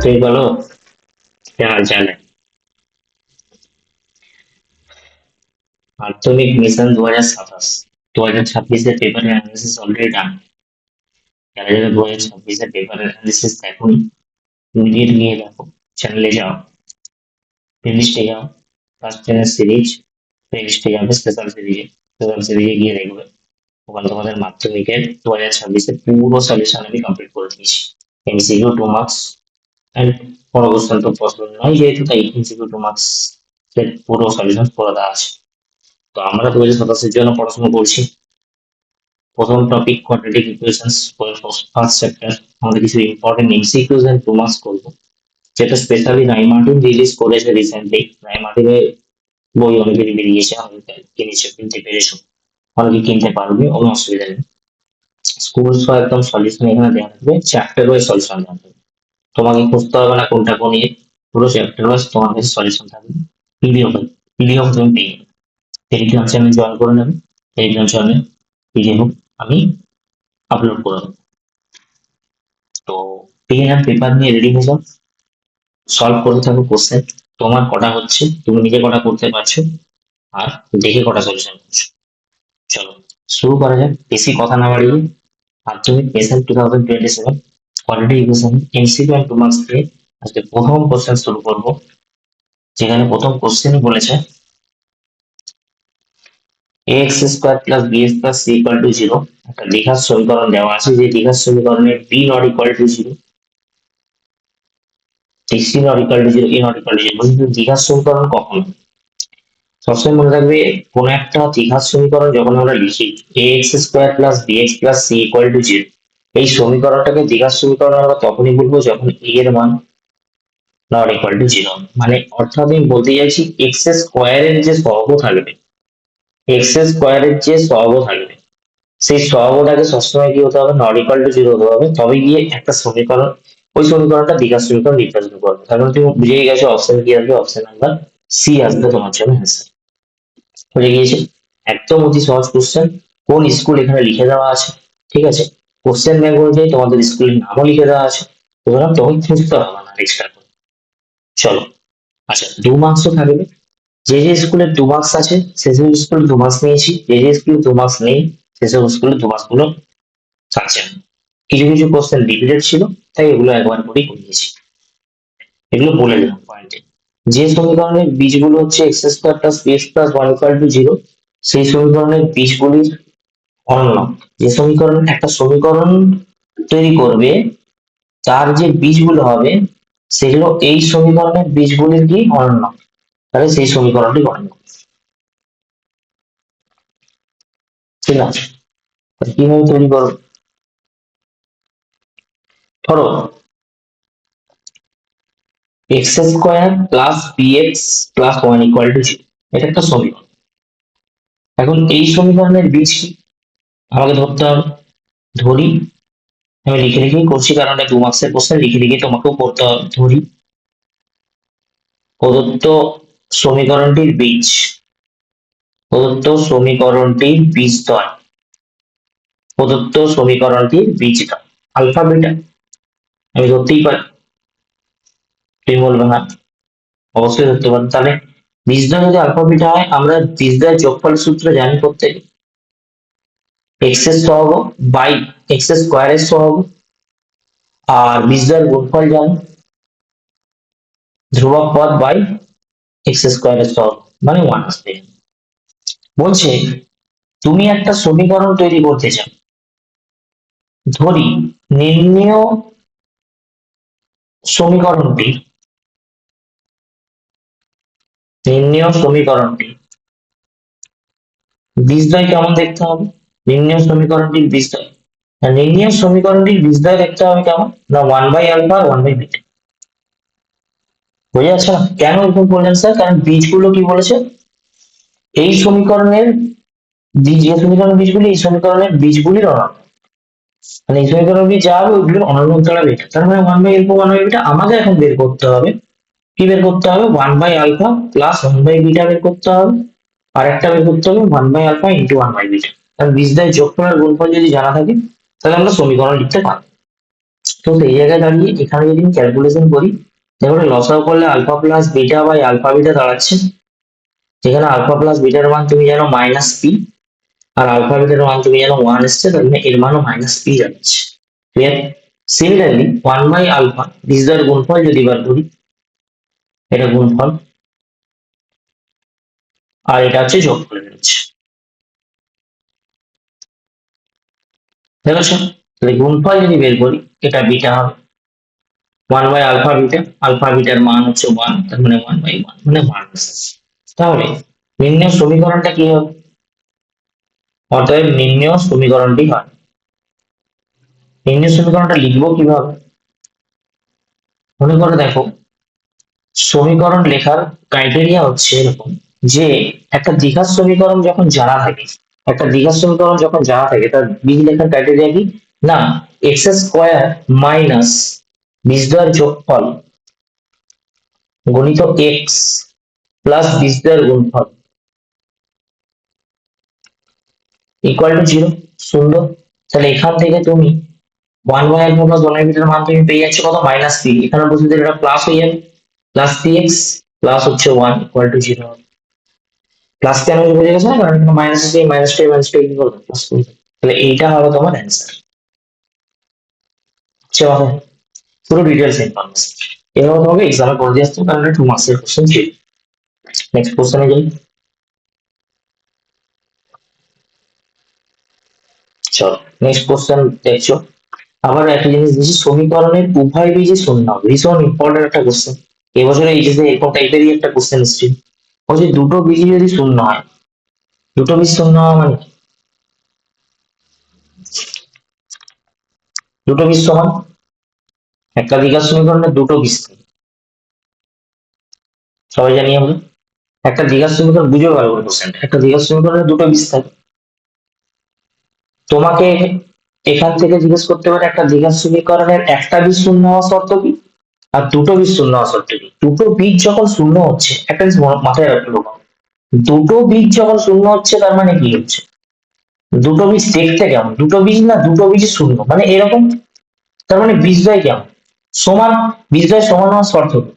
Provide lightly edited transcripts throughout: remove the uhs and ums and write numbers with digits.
फिर बोलो क्या हाल चाल है। माध्यमिक मिशन 2027 पेपर एनालिसिस ऑलरेडी ডান। যারা যারা 2026 পেপার অ্যানালিসিস দেখোনি ইমিডিয়েট গিয়ে দেখো, চ্যানেলে যাও, প্লেলিস্টে যাও, ফার্স্ট চ্যানেল সিরিজ প্লেলিস্টে যাবে, স্পেশাল সিরিজে গিয়ে দেখবে ওখানে তোমাদের মাধ্যমিকের 2026 পুরো সলিউশন আমি কমপ্লিট করে দিয়েছি। এমসিকিউ 2 মার্কস অ্যান্ড কোনো কোশ্চেন তো পসিবল নয়, যেহেতু তাই এমসিকিউ 2 মার্কস এর পুরো সলিউশন করে দেওয়া আছে। তো আমরা 2027 জন্য পড়াশোনা করছি। প্রথম topic quadratic equations, first chapter. আমাদের কিছু ইম্পর্টেন্ট এমসিকিউজ এন্ড 2 মার্কস করবো, যেটা স্পেশালি রায় মার্টিন রিলিজ করেছে রিসেন্টলি। রায় মার্টিনের বই অনেকেরই বেরিয়েছে, অনেকে কিনেছে, কিনতে পেরেছো, অনেকে কিনতে পারবে, কোনো অসুবিধা নেই। স্কুল একদম সলিউশন এখানে দেওয়া থাকবে, চ্যাপ্টার ওয়াইজ সলিউশন দেওয়া থাকবে। তোমাকে খুঁজতে হবে না কোনটা কোন ইয়ে, পুরো চ্যাপ্টার ওয়াইজ তোমার কাছে সলিউশন থাকবে। পিডিএফ পিডিএফ তুমি পেয়ে যাবে। টেলিগ্রাম চ্যানেল জয়েন করে নেবে, টেলিগ্রাম চ্যানেলে পিডিএফ আমি আপলোড করে দেবো। তো পেন আর পেপার নিয়ে রেডি হয়ে যাও, সলভ করতে থাকো কোশ্চেন। তোমার কটা হচ্ছে, তুমি নিজে কটা করতে পারছো, আর দেখে কটা সলিউশন করছো। চলো শুরু করা যাক, বেশি কথা না বাড়িয়ে। মাধ্যমিক পেশন 2027 quality equation MCQ and 2 marks দিয়ে আজকে প্রথম কোশ্চেন শুরু করব, যেখানে প্রথম কোশ্চেনই বলেছে ax square plus bx plus c equal to 0। একটা দ্বিঘাত সমীকরণ দেওয়া আছে, যে দ্বিঘাত সমীকরণে b not equal to 0, c not equal to 0, a not equal to 0। কিন্তু দ্বিঘাত সমীকরণ কখন? সবসময় মনে রাখবে, কোন একটা দ্বিঘাত সমীকরণ যখন আমরা লিখি ax square plus bx plus c equal to 0, এই সমীকরণটাকে দ্বিঘাত সমীকরণ আমরা তখনই বলবো যখন a এর মান নট ইকুয়াল টু 0। মানে অর্থাৎ আমি বলতে চাইছি এক্স স্কোয়ারের যে সহগ থাকবে, সেই সহগটাকে সবসময় কি হতে হবে, নট ইকুয়াল টু 0 হতে হবে, তবে গিয়ে একটা সমীকরণ, ওই সমীকরণটা দ্বিঘাত সমীকরণ নির্বাচন করবে। তার মানে তুমি বুঝেই গেছো অপশন কি আসবে, অপশন নাম্বার সি আসবে তোমার জন্য অ্যান্সার। হয়ে গিয়েছে, একদম অতি সহজ কোশ্চেন। কোন স্কুল এখানে লিখে দেওয়া আছে, ঠিক আছে, কোশ্চেন ব্যাংক অনুযায়ী তোমাদের স্কুলের নামও লিখে দেওয়া আছে, সুতরাং তোমাকে খুঁজতে হবে না এক্সট্রা করে। চলো, আচ্ছা 2 মার্কসও থাকবে। যে যে স্কুলে 2 মার্কস আছে সেসব স্কুলে 2 মার্কস নিয়েছি, যে যে স্কুলে 2 মার্কস নেই সেসব স্কুলে 2 মার্কস গুলো থাকছে না। কিছু কিছু কোশ্চেন রিপিটেড ছিল, তাই এগুলো একবার করেই করিয়েছি। এগুলো বলে দিলাম পয়েন্টে। যে সমীকরণের বীজগুলো হচ্ছে x square plus b x plus one equal to 0, সেই সমীকরণের বীজগুলির অনন্য। যে সমীকরণ, একটা সমীকরণ তৈরি করবে, তার যে বীজগুলো হবে সেগুলো এই সমীকরণের বীজগুলির কি অনন্য, তাহলে সেই সমীকরণটি অনন্য। ঠিক আছে, কিভাবে তৈরি করো? ধরো x square plus b x plus one equal to 0, এটা একটা সমীকরণ। এখন এই সমীকরণের বীজ কি আমাকে ধরতে হবে। ধরি, আমি লিখে লিখেই করছি কারণ এটা 2 মার্কসের কোশ্চেন, লিখে লিখে তোমাকেও করতে হবে। ধরি প্রদত্ত সমীকরণটির বীজ, প্রদত্ত সমীকরণটির বীজদ্বয়, প্রদত্ত সমীকরণটির বীজদ্বয় আলফা বিটা, আমি ধরতেই পারি। তুমি বলবে না, অবশ্যই ধরতে পারি। তাহলে বীজদ্বয় যদি আলফা বিটা হয়, আমরা বীজদ্বয়ের যোগফল সূত্র জানি প্রত্যেকে, এক্স এর সহগ বাই এক্স স্কোয়ারের সহগ, আর বীজদ্বয়ের গুণফল জানি ধ্রুবক পদ বাই এক্স স্কোয়ারের সহগ, মানে 1 আসবে। বলছে তুমি একটা সমীকরণ তৈরি করতে চাও, ধরি নির্ণেয় সমীকরণটি, নির্ণেয় সমীকরণটি বীজদ্বয় কেমন দেখতে হবে, নির্ণেয় সমীকরণটির বীজদ্বয়, নির্ণেয় সমীকরণটির বীজদ্বয় দেখতে হবে কেমন না, 1/α আর 1/β। বুঝে যাচ্ছে না কেন এরকম করলেন স্যার? কারণ বীজগুলো কি বলেছে, এই সমীকরণের বীজ, যে সমীকরণের বীজগুলি এই সমীকরণের বীজগুলির অনন্য, মানে এই সমীকরণ বীজ যা হবে ওইগুলোর অনন্য দ্বারা বেটা। তার মানে 1/α 1/β আমাদের এখন বের করতে হবে। কি বের করতে হবে? 1/α প্লাস 1/β বের করতে হবে, আর একটা বের করতে হবে 1/α ইন্টু 1/β। কারণ বীজদ্বয়ের যোগফল আর গুণফল যদি জানা থাকে তাহলে আমরা সমীকরণ লিখতে পারবো। তো সেই জায়গায় দাঁড়িয়ে এখানে যদি আমি ক্যালকুলেশন করি, দেখো লসাগু করলে alpha plus beta by alpha beta দাঁড়াচ্ছে, যেখানে আলফা প্লাস বিটার মান তুমি জানো মাইনাস পি, আর আলফা বিটার মান তুমি জানো ওয়ান এসছে, তার মানে এর মানও মাইনাস পি যাচ্ছে। Clear? Similarly one by alpha ডিজদার গুণফল যদি বার করি, এটা গুণফল, আর এটা হচ্ছে যোগফলের হচ্ছে, দেখেছো? তাহলে গুণফল যদি বের করি, এটা বিটা হবে, one by alpha beta, alpha বিটার মান হচ্ছে ওয়ান, তার মানে ওয়ান বাই ওয়ান মানে ওয়ান। তাহলে নির্ণয় সমীকরণটা কি হবে? অতএব নির্ণয় সমীকরণটি হয়, নির্ণয় সমীকরণটা লিখবো কিভাবে? মনে করে দেখো, সমীকরণ লেখার ক্রাইটেরিয়া হচ্ছে এরকম যে একটা দ্বিঘাত সমীকরণ যখন জানা থাকে, একটা দ্বিঘাত সমীকরণ যখন জানা থাকে তার বীজ লেখার ক্রাইটেরিয়া কি? না, এক্স স্কোয়ার মাইনাস বীজদ্বয়ের যোগফল গুণিত এক্স প্লাস বীজদ্বয়ের গুণফল ইকুয়াল টু জিরো, সুন্দর। তাহলে এখান থেকে তুমি one by alpha plus one by বিটার মান তুমি পেয়ে যাচ্ছ কত? Minus p. এখানে বসে দিলে এটা প্লাস হয়ে যাবে, প্লাস পি এক্স প্লাস হচ্ছে one equal to zero. Plus কেন বোঝা গেছে না? কারণ এখানে মাইনাস আছে, মাইনাসটা কি করবে? প্লাস করবে। তাহলে এইটা হবে তোমার অ্যান্সার। চলো, পুরো ডিটেলস ইনফরমেশন এভাবে তোমাকে এক্সামে করে দিয়ে আসতো, কারণ এটা 2 মার্কসের কোশ্চেন ছিল। নেক্সট কোশ্চেনে যাই। চলো, নেক্সট কোশ্চেন দেখছো, আবার একটা জিনিস দিচ্ছি, সমীকরণের উভয় বীজই শূন্য হবে। ভীষণ ইম্পর্টেন্ট একটা কোশ্চেন, এবছরে এইচএসে এরকম টাইপেরই একটা কোশ্চেন এসেছিল। বলছি দুটো বীজই যদি শূন্য হয়, দুটো বীজ শূন্য হওয়া মানে দুটো বীজ সমান, একটা দ্বিঘাত সমীকরণের দুটো বীজ থাকে, সবাই জানি আমরা। একটা দ্বিঘাত সমীকরণ বুঝে ভালো করে কোশ্চেন, একটা দ্বিঘাত সমীকরণের দুটো বীজ থাকে। তোমাকে এখান থেকে জিজ্ঞেস করতে পারে একটা দ্বিঘাত সমীকরণের একটা বীজ শূন্য হওয়া শর্ত কি, আর দুটো বীজ শূন্য হওয়া শর্ত কি। দুটো বীজ যখন শূন্য হচ্ছে, একটা জিনিস মাথায় রাখতে হবে, দুটো বীজ যখন শূন্য হচ্ছে তার মানে কি হচ্ছে? দুটো বীজ দেখতে কেমন? দুটো বীজ না, দুটো বীজ শূন্য মানে এরকম, তার মানে বীজদ্বয় কেমন? সমান। বীজদ্বয় সমান হওয়ার শর্ত কি?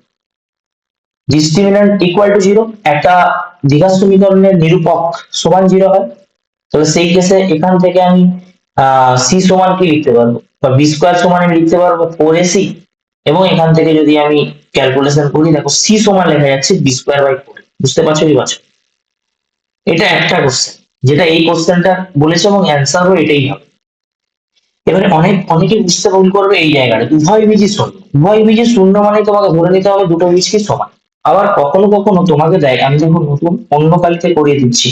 ডিস্ক্রিমিন্যান্ট ইকুয়াল টু জিরো, একটা দ্বিঘাত সমীকরণের নিরূপক সমান জিরো হয়। তাহলে সেই কেসে এখান থেকে আমি সি সমান কি লিখতে পারবো, বা বি স্কোয়ার সমান আমি লিখতে পারবো 4ac, এবং এখান থেকে যদি আমি ক্যালকুলেশন করি, দেখো সি সমান লেখা যাচ্ছে বি স্কোয়ার বাই 4। বুঝতে পারছো কি পারছো? এটা একটা কোশ্চেন, যেটা এই কোশ্চেনটা বলেছে, এবং অ্যান্সারও এটাই হবে। এবারে অনেকে বুঝতে ভুল করবে এই জায়গাটা, উভয় বীজই শূন্য। উভয় বীজই শূন্য মানে তোমাকে ধরে নিতে হবে দুটো বীজ কি সমান। আবার কখনো কখনো তোমাকে দেয়, আমি যখন নতুন অন্য কালকে করিয়ে দিচ্ছি,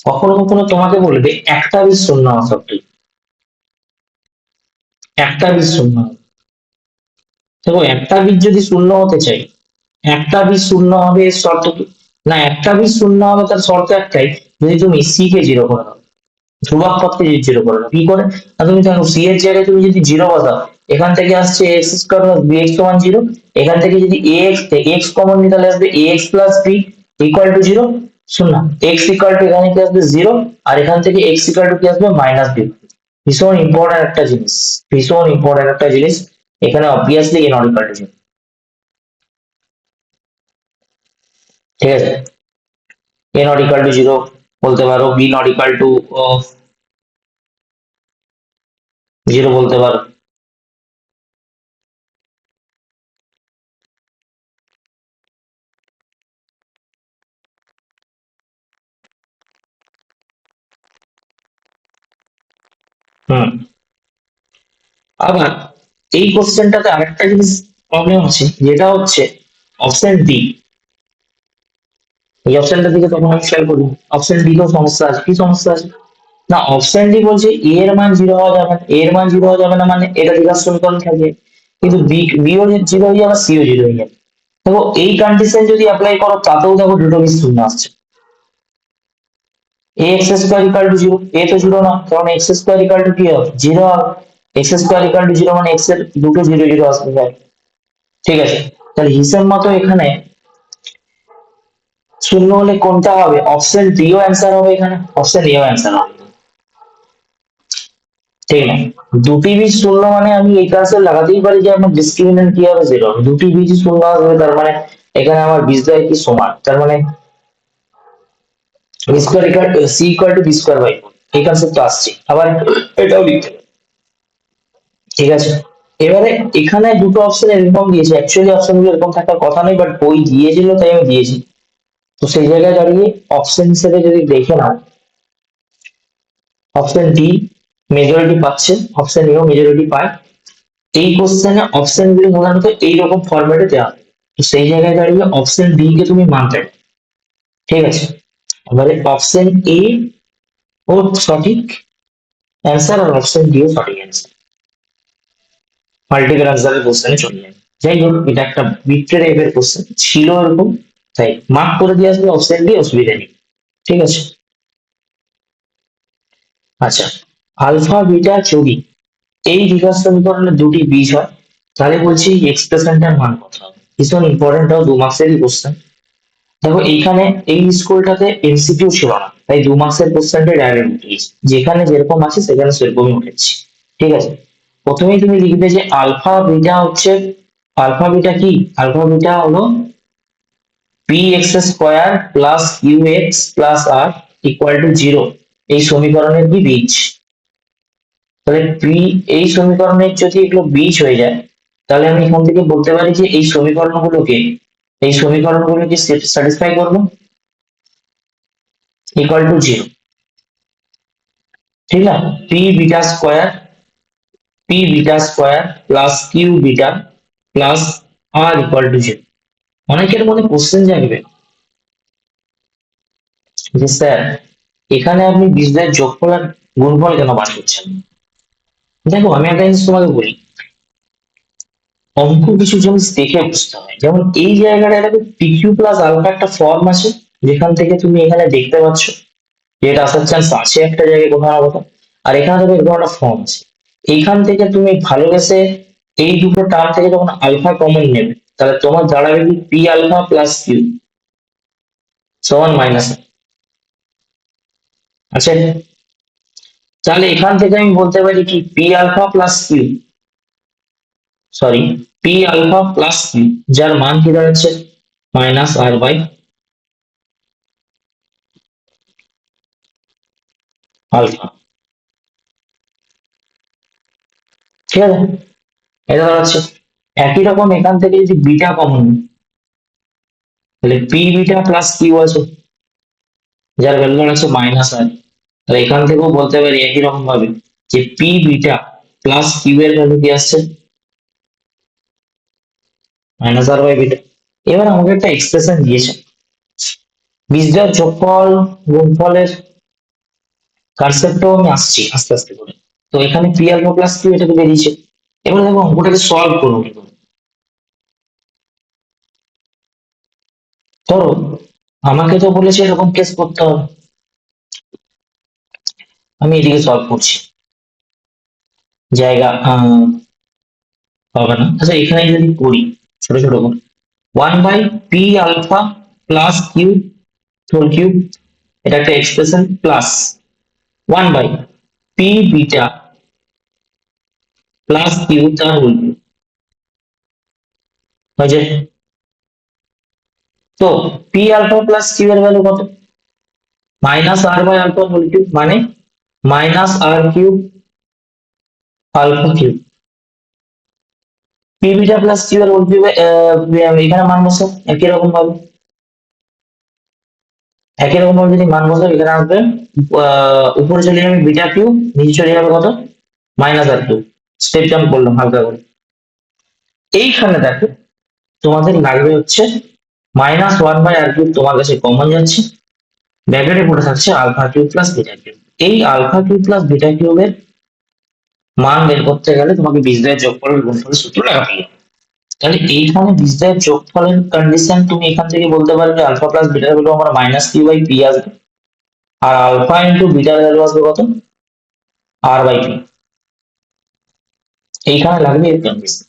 কখনো কখনো তোমাকে বলবে একটা বীজ শূন্য হওয়া সত্ত্বেও, একটা বীজ শূন্য হবে। দেখো একটা বীজ যদি শূন্য হতে চাই, একটা বীজ শূন্য হবে এর শর্ত কি? না, একটা বীজ শূন্য হবে তার শর্ত একটাই, যদি তুমি সি কে জিরো করে দাও, ধ্রুবক পদকে যদি জিরো করে দাও। কি করে? না, তুমি দেখো সি এর জায়গায় তুমি যদি জিরো বসাও, এখান থেকে আসছে x square plus b x সমান জিরো, এখান থেকে যদি এ এক্স এক্স কমন নিয়ে তাহলে আসবে A X plus B equal to zero. শূন্য, এক্স ইকুয়াল টু এখানে কি আসবে? জিরো। আর এখান থেকে এক্স ইকুয়াল টু কি আসবে? Minus B. ভীষণ ইম্পর্টেন্ট একটা জিনিস, ভীষণ ইম্পর্টেন্ট একটা জিনিস, এখানে obviously a not equal to zero. ঠিক আছে? A not equal to zero বলতে পারো, b not equal to zero বলতে পারো। হুম। আবার এই কোশ্চেনটাতে আরেকটা জিনিস প্রবলেম আছে, যেটা হচ্ছে অপশন ডি। এই অপশনটার দিকে তখন আমি খেয়াল করি, অপশন ডি তেও সমস্যা আছে। কি সমস্যা আছে? না, অপশন ডি বলছে এ এর মান জিরো হওয়া যাবে না, এ এর মান জিরো হওয়া যাবে না মানে এটা দ্বিঘাত সমীকরণ থাকবে, কিন্তু বিও জিরো হয়ে যাবে, সিও জিরো হয়ে যাবে। দেখো এই কন্ডিশন যদি অ্যাপ্লাই করো, তাতেও দেখো দুটো বীজ শূন্য আসছে। A X square equal to zero, A তো জিরো না, কারণ এক্স স্কোয়ার ইকুয়াল টু কি হবে? জিরো হবে। X square equal to zero মানে এক্স এর দুটো জিরো জিরো আসবে। ঠিক আছে? তাহলে হিসেব মতো এখানে শূন্য হলে কোনটা হবে? অপশন ডি ও অ্যান্সার হবে, এখানে অপশন এ ও অ্যান্সার হবে। ঠিক না? দুটি বীজ শূন্য মানে আমি এই কাছে লাগাতেই পারি যে আমার ডিসক্রিমিনেন্ট কি হবে, জিরো হবে। দুটি বীজ শূন্য আসবে তার মানে এখানে আমার বীজদ্বয় কি সমান, তার মানে b square equal c equal to b square by four, এই কনসেপ্ট আসছে। আবার এটাও লিখতে পারি, ঠিক আছে? এবারে এখানে দুটো অপশন এরকম দিয়েছে, অ্যাকচুয়ালি অপশন গুলো এরকম থাকার কথা নয়, বাট বই দিয়েছিল তাই আমি দিয়েছি। তো সেই জায়গায় দাঁড়িয়ে অপশন হিসেবে যদি দেখে নাও, অপশন ডি মেজরিটি পাচ্ছে, অপশন এও মেজরিটি পায়। এই কোশ্চেনে অপশন গুলি সাধারণত এইরকম ফরম্যাটে দেওয়া হয়। তো সেই জায়গায় দাঁড়িয়ে অপশন ডি কে তুমি মানতে পারো, ঠিক আছে? এবারে অপশন এ ও সঠিক অ্যান্সার, আর অপশন ডি ও সঠিক অ্যান্সার, মাল্টিপল আনসারের কোশ্চেনে চলে যাবে। যাই হোক, এটা একটা বিট্রে টাইপের কোশ্চেন ছিল এরকম, তাই মার্ক করে দিয়ে আসবে অপশন ডি, অসুবিধা নেই, ঠিক আছে? আচ্ছা, আলফা বিটা যদি এই বিকাশ সমীকরণের দুটি বীজ হয়, তাহলে বলছি এক্সপ্রেশনটার মান কত হবে। ভীষণ ইম্পর্টেন্ট, হয় 2 মার্কসেরই কোশ্চেন। দেখো এইখানে এই স্কুলটাতে এমসিকিউ ছিল না, তাই 2 মার্কসের কোশ্চেনটা ডাইরেক্ট উঠিয়েছি, যেখানে যেরকম আছে সেখানে সেরকমই উঠেছি, ঠিক আছে? প্রথমেই তুমি লিখবে যে আলফা বিটা হচ্ছে, আলফা বিটা কি, আলফা বিটা হলো p x square plus u x plus r equal to zero, এই সমীকরণের কি বীজ। তাহলে পি, এই সমীকরণের যদি এগুলো বীজ হয়ে যায়, তাহলে আমি এখান থেকে বলতে পারি যে এই সমীকরণগুলোকে স্যাটিসফাই করবো, ইকুয়াল টু জিরো, ঠিক না? P beta square, p beta square plus q beta plus r equal to zero. অনেকের মনে কোশ্চেন জাগবে যে স্যার এখানে আপনি বীজদের যোগফল আর গুণফল কেন বার করছেন? দেখো আমি একটা জিনিস তোমাকে বলি, অঙ্ক কিছু জিনিস দেখে বুঝতে হয়। যেমন এই জায়গাটা দেখো পি কিউ প্লাস আলফা একটা ফর্ম আছে, যেখান থেকে তুমি এখানে দেখতে পাচ্ছ যে এটা আসার চান্স আছে একটা জায়গায় কোথাও না কোথাও। আর এখানে দেখো এরকম একটা ফর্ম আছে, এইখান থেকে তুমি ভালোবেসে এই দুটো টার্ম থেকে যখন আলফা কমন নেবে, তাহলে তোমার দাঁড়াবে কি পি আলফা প্লাস কিউ সমান মাইনাস। আচ্ছা, তাহলে এখান থেকে আমি বলতে পারি কি p alpha plus q, sorry, p alpha plus q, যার মান কি দাঁড়াচ্ছে মাইনাস আর বাই আলফা, ঠিক আছে? এটা দাঁড়াচ্ছে। একই রকম এখান থেকে যদি বিটা কমন, তাহলে পি বিটা প্লাস কিউ আছে, যার ভ্যালু দাঁড়াচ্ছে মাইনাস আর। তাহলে এখান থেকেও বলতে পারি একই রকম ভাবে যে পি বিটা প্লাস কিউ এর ভ্যালু কি আসছে মাইনাস আর বাই বিটা। এবার আমাকে একটা এক্সপ্রেশন দিয়েছে, বীজদ্বয়ের যোগফল গুণফলের কনসেপ্টও আমি আসছি আস্তে আস্তে করে। তো এখানে পি আলফা প্লাস কিউ এটাকে বেরিয়েছে। এবার দেখো অঙ্কটাকে সলভ করবো কি করে। ধরো আমাকে তো বলেছে এরকম কেস করতে হবে, আমি এদিকে সলভ করছি, জায়গা হবে না। আচ্ছা এখানে যদি করি ছোট ছোট করে, 1 by P alpha plus Q whole cube, এটা একটা expression, plus 1 by P beta plus Q তার হোল কিউব হয়ে যায়। তো পি আলফা প্লাস কিউ এর ভ্যালু কত, minus R by alpha whole cube, মানে minus R cube alpha cube. P beta plus Q এর হোল কিউব এখানে মান বসে একই রকম ভাবে, একই রকম ভাবে যদি মান বসে এখানে আসবে, উপরে চলে যাবে বিটা কিউ, নিচে চলে যাবে কত মাইনাস আর কিউ। স্টেপ জাম্প করলাম হালকা করে। এইখানে দেখো তোমাদের লাগবে হচ্ছে -1 বাই আর কিউব, তোমার কাছে কমন যাচ্ছে, ব্র্যাকেটে পড়ে থাকছে alpha cube plus beta cube. এই আলফা কিউব প্লাস বিটা কিউবের মান বের করতে গেলে তোমাকে বীজদ্বয়ের যোগফলের গুণফলের সূত্র লাগাতে হবে। তাহলে এইখানে বীজদ্বয়ের যোগফলের কন্ডিশন তুমি এখান থেকে বলতে পারবে আলফা প্লাস বিটার ভ্যালু আমার মাইনাস কিউ বাই পি আসবে, আর আলফা ইন্টু বিটার ভ্যালু আসবে কত আর বাই পি। এইখানে লাগবে এর কন্ডিশন।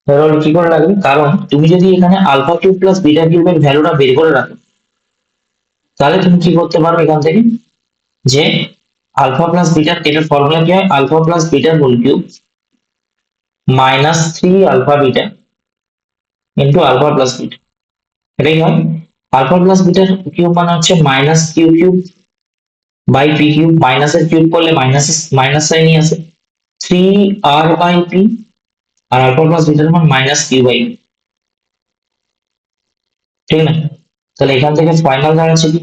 তাহলে কি করে লাগবে, কারণ তুমি যদি এখানে আলফা কিউব প্লাস বিটা কিউবের ভ্যালুটা বের করে রাখো, তাহলে তুমি কি করতে পারো এখান থেকে, যে আলফা প্লাস বিটা, এটার ফর্মুলা কি হয়? আলফা প্লাস বিটার whole cube minus 3 alpha beta into alpha plus beta, এটাই হয়। আলফা প্লাস বিটার কিউব মানে হচ্ছে minus q cube by p cube, মাইনাসের কিউব করলে মাইনাস মাইনাস সাইনই আসে, 3 r/p, আর আলফা প্লাস বিটার মান মাইনাস কিউ বাই, ঠিক না? তাহলে এখান থেকে ফাইনাল দাঁড়াচ্ছে কি,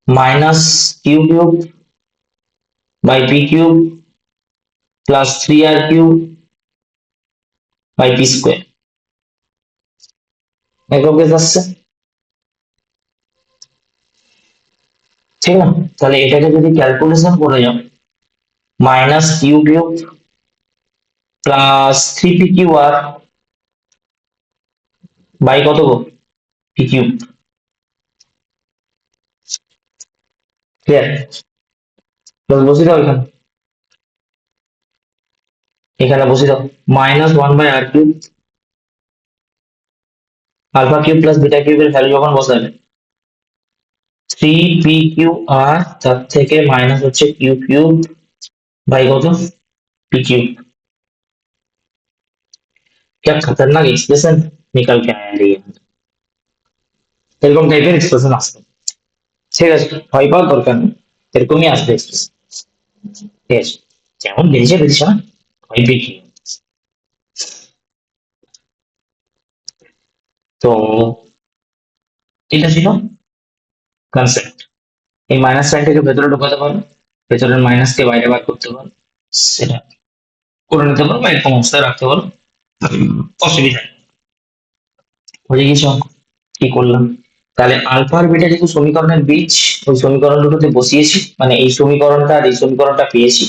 minus q cube by p cube plus 3r³ by P square, এককে যাচ্ছে, ঠিক না? তাহলে এটাকে যদি ক্যালকুলেশন করে যাও, minus q cube plus 3 pq/r by কত গো, পি কিউব, ক্লিয়ার? বসে দাও এখানে, এখানে বসে দাও, -1/r³ alpha cube plus beta কিউবের ভ্যালু যখন বসাবে 3 pq/r, তার থেকে মাইনাস হচ্ছে কিউ কিউব বাই কত, पी क्यू। क्या खतरनाक एक्सप्रेशन निकल के आया है, এরকম টাইপের এক্সপ্রেশন আসবে, ঠিক আছে? ভয় পাওয়ার দরকার নেই, এরকমই আসবে এক্সপ্রেশন, ঠিক আছে? যেমন বেরিয়েছে বেরিয়েছে না, ভয় পেয়ে কি। তো এটা ছিল কনসেপ্ট। এই মাইনাস সাইনটাকে ভেতরে ঢোকাতে পারো, ভেতরের মাইনাসকে বাইরে বার করতে পারো, সেটা করে নিতে পারো বা এরকম অবস্থায় রাখতে পারো, অসুবিধা নেই। হয়ে গেছে অঙ্ক, কি করলাম? তাহলে আলফা আর বিটা যেহেতু সমীকরণের বীজ, ওই সমীকরণ দুটোতে বসিয়েছি, মানে এই সমীকরণটা আর এই সমীকরণটা পেয়েছি,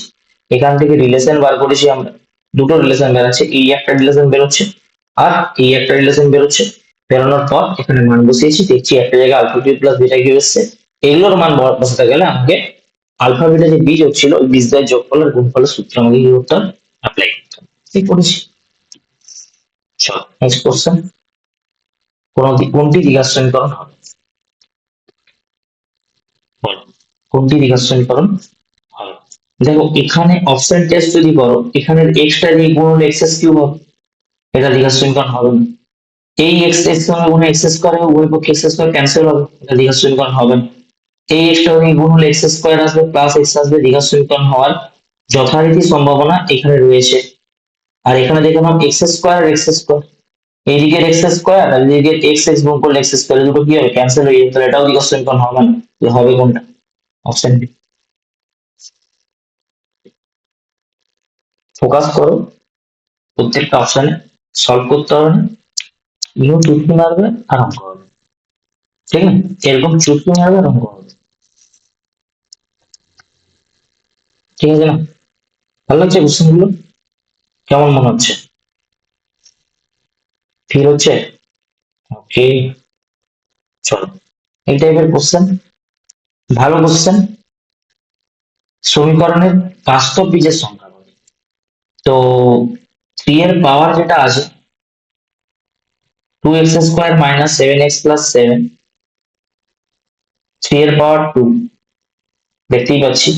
এখান থেকে রিলেশন বার করেছি আমরা, দুটো রিলেশন বেরোচ্ছে, এই একটা রিলেশন বেরোচ্ছে আর এই একটা রিলেশন বেরোচ্ছে। বেরোনোর পর এখানে মান বসিয়েছি, দেখছি একটা জায়গায় alpha cube plus beta cube এসছে, এগুলোর মান বসাতে গেলে আমাকে আলফা বিটা যে বীজ হচ্ছিল ওই বীজদের যোগফল আর গুণফলের সূত্র আমাকে কি করতে হবে, অ্যাপ্লাই করতে হবে, ঠিক করেছি। চলো নেক্সট কোশ্চেন, কোনটি দ্বিঘাত সমীকরণ হবে, বলো কোনটি দ্বিঘাত সমীকরণ হবে? দেখো এখানে অপশন টেস্ট যদি করো, এখানে এক্সটা দিয়ে গুণ হলে এক্স কিউব হবে, এটা দ্বিঘাত সমীকরণ হবে না। এই এক্স এক্স সঙ্গে গুণ এক্স স্কোয়ার হবে, উভয় পক্ষে এক্স স্কোয়ার ক্যান্সেল হবে, এটা দ্বিঘাত সমীকরণ হবে না। এই এক্সটা দিয়ে গুণ হলে এক্স স্কোয়ার আসবে প্লাস এক্স আসবে, দ্বিঘাত সমীকরণ হওয়ার যথারীতি সম্ভাবনা এখানে রয়েছে। আর এখানে দেখে নাও এক্স স্কোয়ার আর এক্স স্কোয়ার, এইদিকে এক্স স্কোয়ার আর এদিকে এক্স এক্স গুণ করলে এক্স স্কোয়ার, দুটো কি হবে, ক্যান্সেল হয়ে যাবে, তাহলে এটাও দ্বিঘাত সমীকরণ হবে না। হবে কোনটা? Option B. ফোকাস করো, প্রত্যেকটা অপশনে সলভ করতে হবে না, ইউ চুটকি মারবে আর অঙ্ক হবে, ঠিক আছে? এরকম চুটকি মারবে আর অঙ্ক হবে, ঠিক আছে না? ভালো লাগছে কোশ্চেন গুলো? কেমন মনে হচ্ছে, ফিল হচ্ছে? ওকে, চলো এই টাইপের কোশ্চেন, ভালো কোশ্চেন, সমীকরণের বাস্তব বীজের সংখ্যা বলে। তো 3 এর পাওয়ার যেটা আছে 2x² - 7x + 7, 3 এর পাওয়ার 2, দেখতেই পাচ্ছি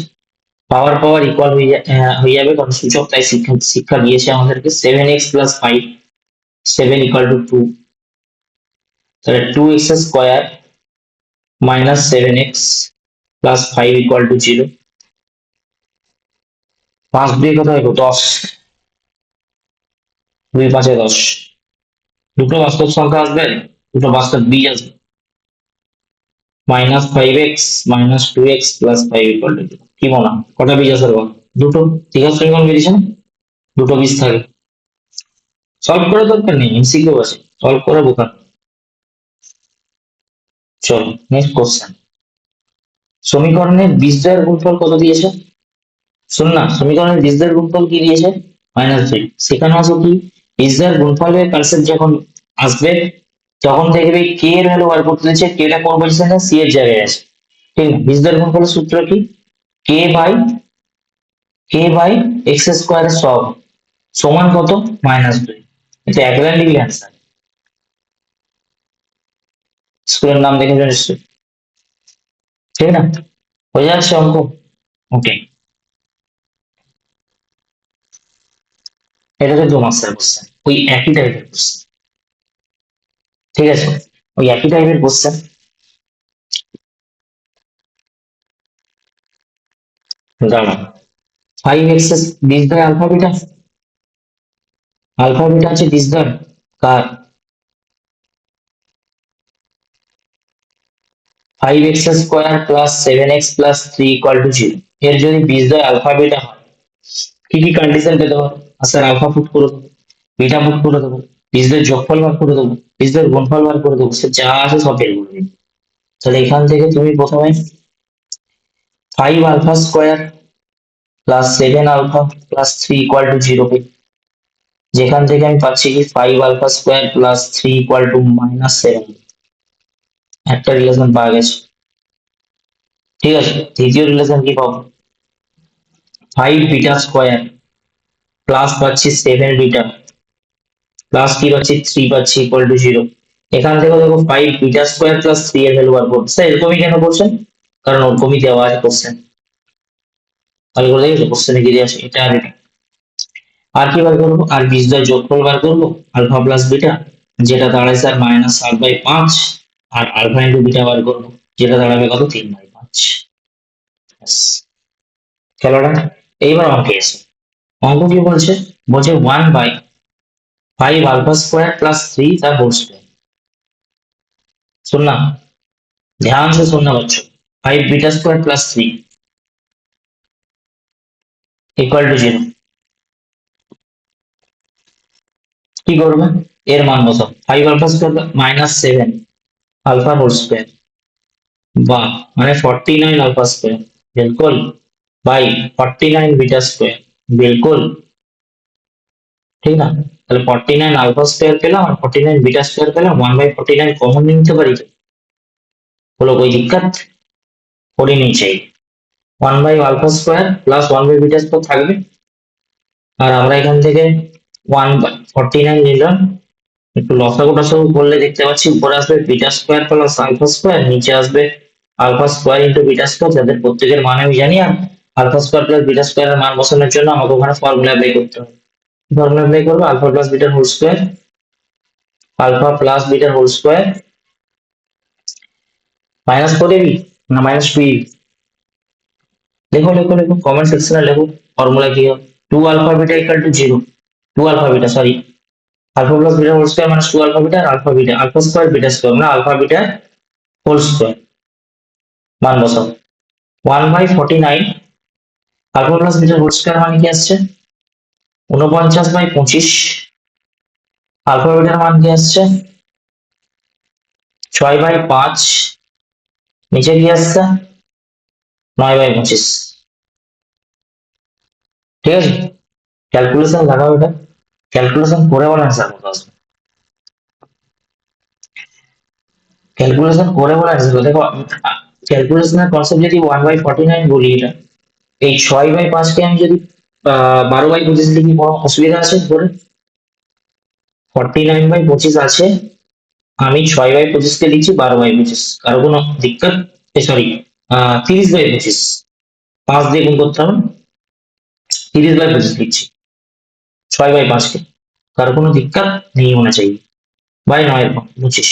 পাওয়ার পাওয়ার ইকুয়াল হয়ে যাবে, কারণ সূচক তাই শিক্ষা শিক্ষা দিয়েছে আমাদেরকে, 7x + 5, 7 = 2, তাহলে 2x² - 7x + 5 = 0, 5 দিয়ে কত হবে, 10, 2 × 5 = 10, দুটো বাস্তব সংখ্যা আসবে, দুটো বাস্তব বীজ আসবে, -5x - 2x + 5 = 0, কি মনে হয় কটা বীজ আসবে বল? দুটো, দ্বিঘাত সমীকরণ বেরিয়েছে না, দুটো বীজ থাকে, সলভ করার দরকার নেই, এমসিকিউ আছে, সলভ করে বোকা। চলো নেক্সট কোশ্চেন, সমীকরণের বীজদ্বয়ের গুণফল কত দিয়েছে? শোন না, সমীকরণের বীজদ্বয়ের গুণফল কি দিয়েছে, -2, সেখানে আছে কি, বীজদ্বয়ের গুণফলের কনসেপ্ট যখন আসবে তখন দেখবে কে এর ভ্যালু বার করতে দিচ্ছে, কে টা কোন পজিশনে, সি এর জায়গায় আছে, ঠিক না? বীজদ্বয়ের গুণফলের সূত্র কি, কে বাই এক্স স্কোয়ারের সব সমান কত, -2, এটা এক লাইন লিখলে অ্যান্সার, স্কুলের নাম দেখে নিশ্চয়ই, ঠিক না? হয়ে যাচ্ছে অঙ্ক। ওকে, এটা তো 2 মার্কসের কোশ্চেন, ওই একই টাইপের কোশ্চেন। ঠিক আছে, ওই একই টাইপের কোশ্চেন। দাঁড়া, 5 এক্সেস বীজদ্বয় আলফা বিটা, আলফা বিটা হচ্ছে বীজদ্বয় কার? 5x² + 7x + 3 = 0, এর যদি বীজদ্বয় আলফা বিটা হয়, কি কি কন্ডিশন পেতে হবে? স্যার আলফা পুট করে দেবো, বিটা পুট করে দেবো, বীজদ্বয়ের যোগফল বার করে দেবো, বীজদ্বয়ের গুণফল বার করে দেবো, সে যা আছে সব বের করে দিই। তাহলে এখান থেকে তুমি প্রথমে 5α² + 7α + 3 = 0 কে, যেখান থেকে আমি পাচ্ছি কি 5α² + 3 = -7, একটা রিলেশন পাওয়া গেছে। ঠিক আছে, দ্বিতীয় রিলেশন কি পাবো? 5β² প্লাস পাচ্ছি 7β প্লাস কি পাচ্ছি 3 পাচ্ছি = 0। এখান থেকে দেখো 5β² + 3 এর ভ্যালু বার করবো। স্যার এরকমই কেন করছেন? কারণ ওরকমই দেওয়া আছে কোশ্চেন, তাহলে করে দেখেছো কোশ্চেনে কি দেওয়া আছে, এটা আর এটা। আর কি বার করবো? আর বীজদ্বয় যোগফল বার করবো, আলফা প্লাস বিটা, যেটা দাঁড়ায় স্যার -8/5, আর আলফা ইন্টু বিটা বার করবো, যেটা দাঁড়াবে কত 3/5। খেলোয়াড়, এইবার অঙ্কে এসে অঙ্ক কি বলছে? বলছে 1/5α² + 3 তার হোল স্কয়ার। सुनना, ध्यान से सुनना बच्चों। 5β² + 3 = 0। কি করবে? এর মান বসাও, 5α² -7 আলফা হোল স্কয়ার, বা মানে 49 আলফা স্কয়ার, बिल्कुल বাই 49 बीटा স্কয়ার, बिल्कुल ঠিক না? তাহলে 49 আলফা স্কয়ার পেলাম আর 49 बीटा স্কয়ার পেলাম, 1/49 কমন নিতে পারি তো, বলো कोई दिक्कत? করে নিই চাই। 1/α² প্লাস 1/β স্কয়ার থাকবে, আর আমরা এখান থেকে 1/49 নিলাম। একটু লসাগু টসাগু করলে দেখতে পাচ্ছি উপরে আসবে beta square plus alpha square, নিচে আসবে alpha square into beta square, যাদের প্রত্যেকের মান আমি জানি। আর আলফা স্কয়ার প্লাস বিটা স্কয়ারের মান বসানোর জন্য আমাকে ওখানে ফর্মুলা অ্যাপ্লাই করতে হবে। ফর্মুলা অ্যাপ্লাই করবো, আলফা প্লাস বিটার হোল স্কয়ার, আলফা প্লাস বিটার হোল স্কয়ার মাইনাস করে দিবি না -2? লেখো লেখো লেখো, কমেন্ট সেকশনে লেখো ফর্মুলা কি হবে। 2α β = 0, 2α β sorry, alpha plus beta whole square মানে 2α β, আর alpha beta alpha square beta square মানে আলফা বিটা হোল স্কয়ার, মান বসাও। 1/49 alpha plus beta whole square মানে কি আসছে? 49/25, আলফা বিটার মান কি আসছে? 6/5, নিচে কি আসছে? 9/25। ঠিক আছে, ক্যালকুলেশন লাগাও এটা, ক্যালকুলেশন করে বলেন স্যার কত আসবে, ক্যালকুলেশন করে বলেন স্যার। দেখো, ক্যালকুলেশনের কনসেপ্ট যদি 1/49 বলি, এটা এই 6/5 কে আমি যদি 12/25 লিখি, কোনো অসুবিধা আছে? করে 49/25 আছে, আমি 6/25 কে লিখছি 12/25, কারো কোনো দিক্কত? সরি, 30/25, 5 দিয়ে গুণ করতে হবে, 30/25 লিখছি 6/5 কে, কারো কোনো দিক্কত নেই होना चाहिए। বাই 9/25,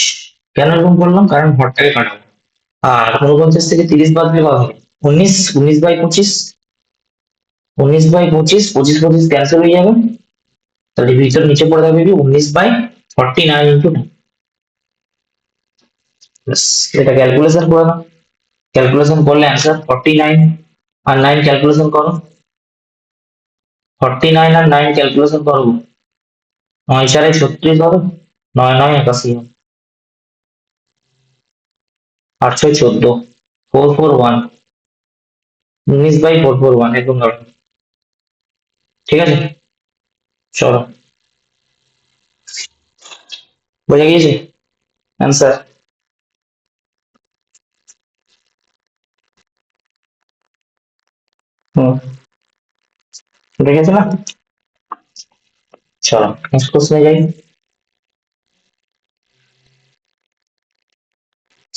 কেন এরকম করলাম? কারণ হরটাকে কাটাবো। আর 49 থেকে 30 বাদ দিলে কত হবে? 19, 19/25, 19/25, 25 ক্যান্সেল হয়ে যাবে, তাহলে ভিতর নিচে পড়ে থাকবে কি 19/49 ইন্টু 9। এটা ক্যালকুলেশন করে নাও, ক্যালকুলেশন করলে অ্যান্সার 49 আর 9 ক্যালকুলেশন করো, 49 আর 9 ক্যালকুলেশন করো, 9×4 = 36 হবে, 9×9 = 81, 8×6 = 14, 441, 19/441 এরকম ধরো। ঠিক আছে, চলো, বোঝা গিয়েছে অ্যান্সার? হুম, বুঝে গেছে না? চলো নেক্সট কোশ্চেনে যাই।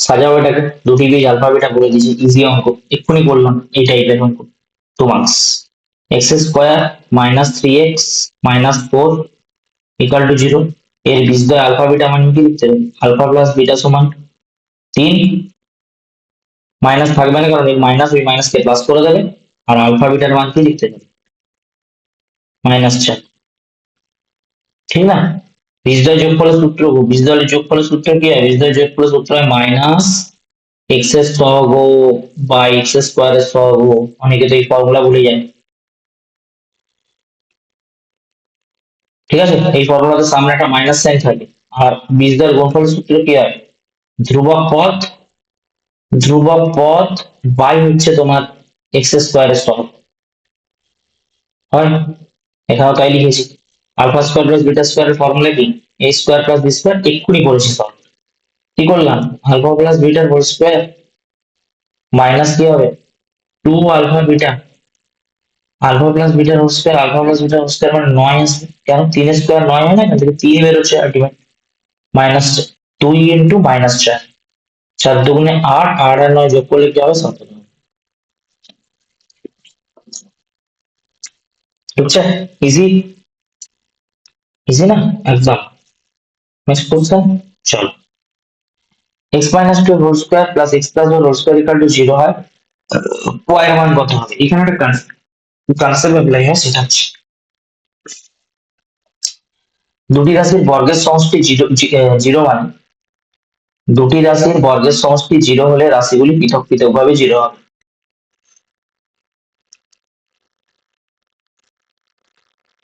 সাজাও এটাকে, দুটি বীজ আলফা বিটা বলে দিয়েছি, ইজি অঙ্ক, এক্ষুনি করলাম এই টাইপের অঙ্ক। 2 marks. X square minus 3x minus 4 equal to 0। এর বীজদ্বয় আলফা বিটা মানে কি লিখতে হবে? আলফা প্লাস বিটা সমান 3, মাইনাস থাকবে না কারণ এই মাইনাস ওই মাইনাসকে প্লাস করে দেবে, আর আলফা বিটার মান কি লিখতে হবে? -4। ঠিক না? বীজদ্বয় যোগফলের সূত্র, বীজদ্বয়ের যোগফলের সূত্র কি হয়? বীজদ্বয় যোগফলের সূত্র হয় মাইনাস এক্স এর সহগ বাই এক্স স্কোয়ারের সহগ। অনেকে তো এই ফর্মুলা ভুলে যায়। ঠিক আছে, এই ফর্মুলাতে সামনে একটা মাইনাস সাইন থাকে। আর বীজদ্বয়ের গুণফলের সূত্র কি হয়? ধ্রুবক পদ, ধ্রুবক পদ বাই হচ্ছে তোমার এক্স স্কোয়ারের সহগ হয়। এখানেও তাই লিখেছি। আলফা স্কোয়ার প্লাস বিটা স্কোয়ারের ফর্মুলা কি? A square plus B square, এক্ষুনি করেছি সব। কি করলাম? আলফা প্লাস বিটার হোল স্কোয়ার মাইনাস কি হবে? 2 আলফা বিটা, আলফা প্লাস বিটার হোল স্কোয়ার, আলফা প্লাস বিটার হোল স্কোয়ার মানে 9 আসবে। কেন 3 স্কোয়ার 9 হয় না? এখান থেকে 3 বেরোচ্ছে আলটিমেট। মাইনাস 2 ইন্টু -4, 4 দুগুণে 8, 8 আর 9 যোগ করলে কি হবে? 17। বুঝছে? ইজি, ইজি না একদম। নেক্সট কোশ্চেন, চলো। x minus 2 whole square plus x plus whole square equal to 0 হয়, y এর মান কত হবে? এখানে একটা কনসেপ্ট অ্যাপ্লাই হয়, সেটা হচ্ছে দুটি রাশির বর্গের সমষ্টি 0 মানে, দুটি রাশির বর্গের সমষ্টি 0 হলে রাশিগুলি পৃথক পৃথক ভাবে 0 হবে।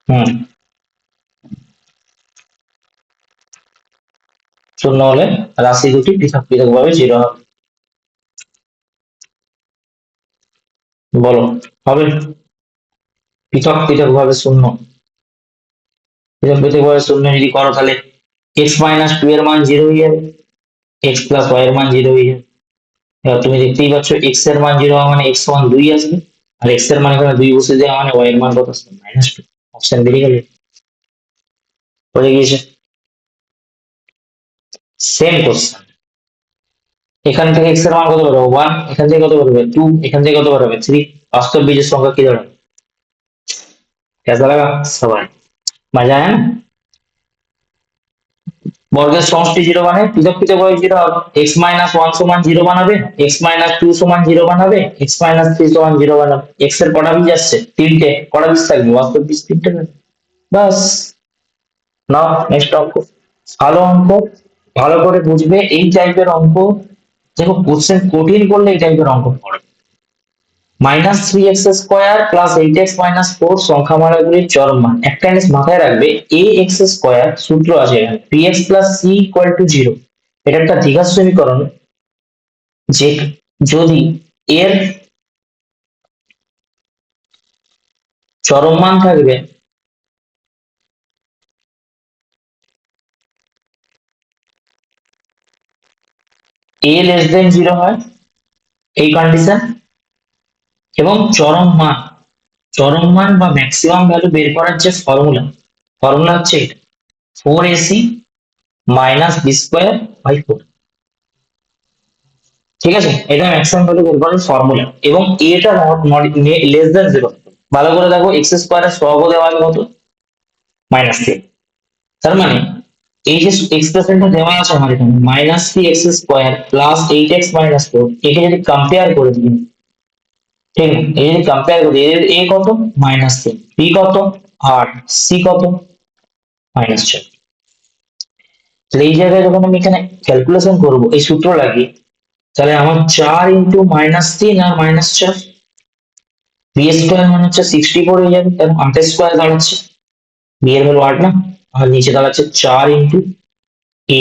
হুম, 0 হলে রাশি দুটি পৃথক পৃথক ভাবে 0 হবে। বলো, হবে? পৃথক পৃথক ভাবে শূন্য, পৃথক পৃথক ভাবে শূন্য যদি করো তাহলে x মাইনাস 2 এর মান 0 হয়ে যাবে, x প্লাস y এর মান 0 হয়ে যাবে। এবার তুমি দেখতেই পাচ্ছ x এর মান 0 মানে x সমান 2 আসবে, আর x এর মান এখানে 2 বসে দেওয়া মানে y এর মান কত আসবে? -2। অপশন বেরিয়ে গেল, হয়ে গিয়েছে। সেম কোশ্চেন, এখান থেকে x এর মান কত বেরোবে? 1, এখান থেকে কত বেরোবে? 2, এখান থেকে কত বেরোবে? 3। বাস্তব বীজের সংখ্যা কি দাঁড়াবে? कैसा लगा सवाल? मजा आया ना? বর্গের সমষ্টি 0 মানে পৃথক পৃথক ভাবে 0 হবে। x মাইনাস 1 সমান 0 বানাবে, x মাইনাস 2 সমান 0 বানাবে, x মাইনাস 3 সমান 0 বানাবে। x এর কটা বীজ আসছে? 3টে। কটা বীজ থাকবে? বাস্তব বীজ 3টে থাকবে। বাস। নাও নেক্সট অঙ্ক, ভালো অঙ্ক, ভালো করে বুঝবে এই টাইপের অঙ্ক। দেখো কোশ্চেন কঠিন করলে এই টাইপের অঙ্ক পড়ে। -3x² প্লাস 8x মাইনাস 4 সংখ্যামালাগুলির চরম মান। একটা জিনিস মাথায় রাখবে, ax² সূত্র আছে এখানে, bx plus c equal to 0। এটা একটা দ্বিঘাত সমীকরণ, যে যদি এর চরম মান থাকবে a লেস দেন 0 হয় এই কন্ডিশন, এবং চরম মান বা ম্যাক্সিমাম ভ্যালু বের করার যে ফর্মুলা, ফর্মুলা হচ্ছে এটা, 4ac minus B square by 4। ঠিক আছে, এটা ম্যাক্সিমাম ভ্যালু বের করার ফর্মুলা, এবং এটা লেস দেন 0। ভালো করে দেখো, এক্স স্কোয়ারের সহগ দেওয়া আছে কত? -3। তার মানে এই যে এক্সপ্রেশনটা দেওয়া আছে আমার এখানে, -3x² প্লাস 8x মাইনাস 4, একে যদি কম্পেয়ার করে দিই, ঠিক আছে, এই যদি কম্পেয়ার করি, এর a কত? -3, b কত? 8, c কত? -4। তাহলে এই জায়গায় যখন আমি এখানে ক্যালকুলেশন করব এই সূত্র লাগিয়ে, তাহলে আমার 4 ইন্টু -3 আর -4, বি স্কোয়ার মানে হচ্ছে 64 হয়ে যাবে, কারণ 8 স্কোয়ার দাঁড়াচ্ছে, বি এর ভ্যালু 8 না, আর নিচে দাঁড়াচ্ছে 4 ইন্টু এ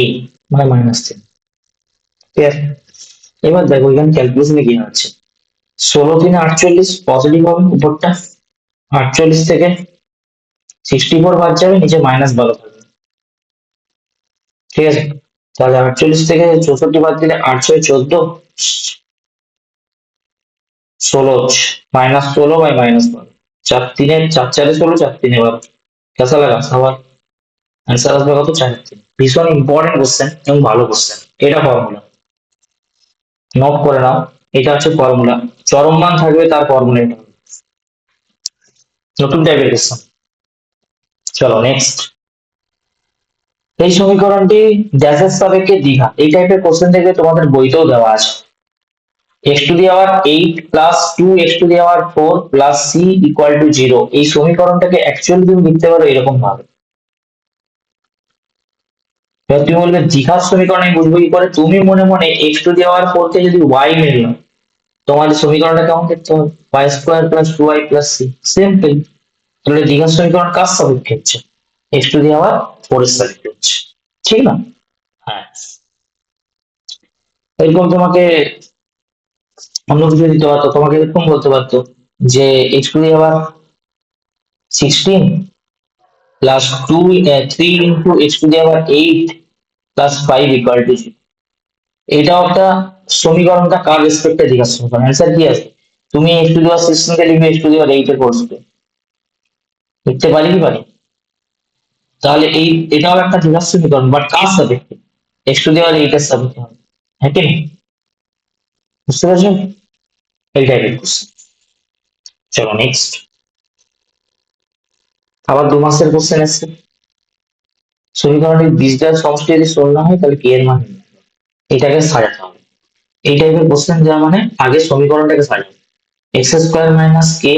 মানে -3। ঠিক আছে, এবার দেখো এখানে ক্যালকুলেশনে কি হচ্ছে, 16×3 = 48, পজিটিভ হবে উপরটা, 48 থেকে 64 বাদ যাবে, নিচে -12 থাকবে। ঠিক আছে, তাহলে 48 থেকে 64 বাদ দিলে 8×6 = 14, 16 -16/-12, 4×3 = 16, 4×3 = 12। कैसा लगा सवाल? आंसर আসবে কত? 4। ভীষণ ইম্পর্টেন্ট কোশ্চেন এবং ভালো কোশ্চেন, এটা ফর্মুলা। নোট করে নাও, এটা হচ্ছে ফর্মুলা। চরম মান থাকবে তার ফর্মুলা এটা। নতুন টাইপের কোশ্চেন। চলো নেক্সট। এই সমীকরণটি ড্যাশের সাপেক্ষে দ্বিঘাত, এই টাইপের কোশ্চেন দেখবে তোমাদের বইতেও দেওয়া আছে। x to the power 8 plus 2 x to the power 4 plus c equal to 0, এই সমীকরণটাকে অ্যাকচুয়ালি তুমি লিখতে পারো এরকম ভাবে। এবার তুমি বলবে দ্বিঘাত সমীকরণ আমি বুঝবো কি করে? তুমি মনে মনে x টু দি পাওয়ার 4 কে যদি y মেনে নাও, তোমার সমীকরণটা কেমন দেখতে হবে? y square plus 2y plus c। Simple. তাহলে দ্বিঘাত সমীকরণ কার সাপেক্ষে হচ্ছে? x টু দি পাওয়ার 4 এর সাপেক্ষে হচ্ছে, ঠিক না? হ্যাঁ। এরকম তোমাকে অন্য কিছু দিতে পারতো, তোমাকে এরকম বলতে পারতো যে x to the power 16 plus 3 into x to the power 8 plus 5 equal to 0। এটাও একটা সমীকরণটা কার রেসপেক্টে দ্বিঘাত সমীকরণ। অ্যান্সার কি আছে? তুমি x টু দি পাওয়ার 16 কে লিখবে x টু দি পাওয়ার 8 এর কোর্স লিখতে পারি কি পারি? তাহলে এটাও একটা দ্বিঘাত সমীকরণ, বাট কার সাপেক্ষে? x টু দি পাওয়ার 8 এর সাপেক্ষে হবে, হ্যাঁ কি না? বুঝতে পারছো? এই টাইপের কোশ্চেন। চলো নেক্সট। আবার 2 মাসের কোশ্চেন এসছে। সমীকরণের বীজদ্বয়ের সমষ্টি যদি শূন্য হয় তাহলে কে এর মান নির্ণয় করো। এটাকে সাজাতে হবে। এই টাইপের কোশ্চেন যা মানে আগে সমীকরণটাকে সাজাও। এক্স স্কোয়ার মাইনাস কে,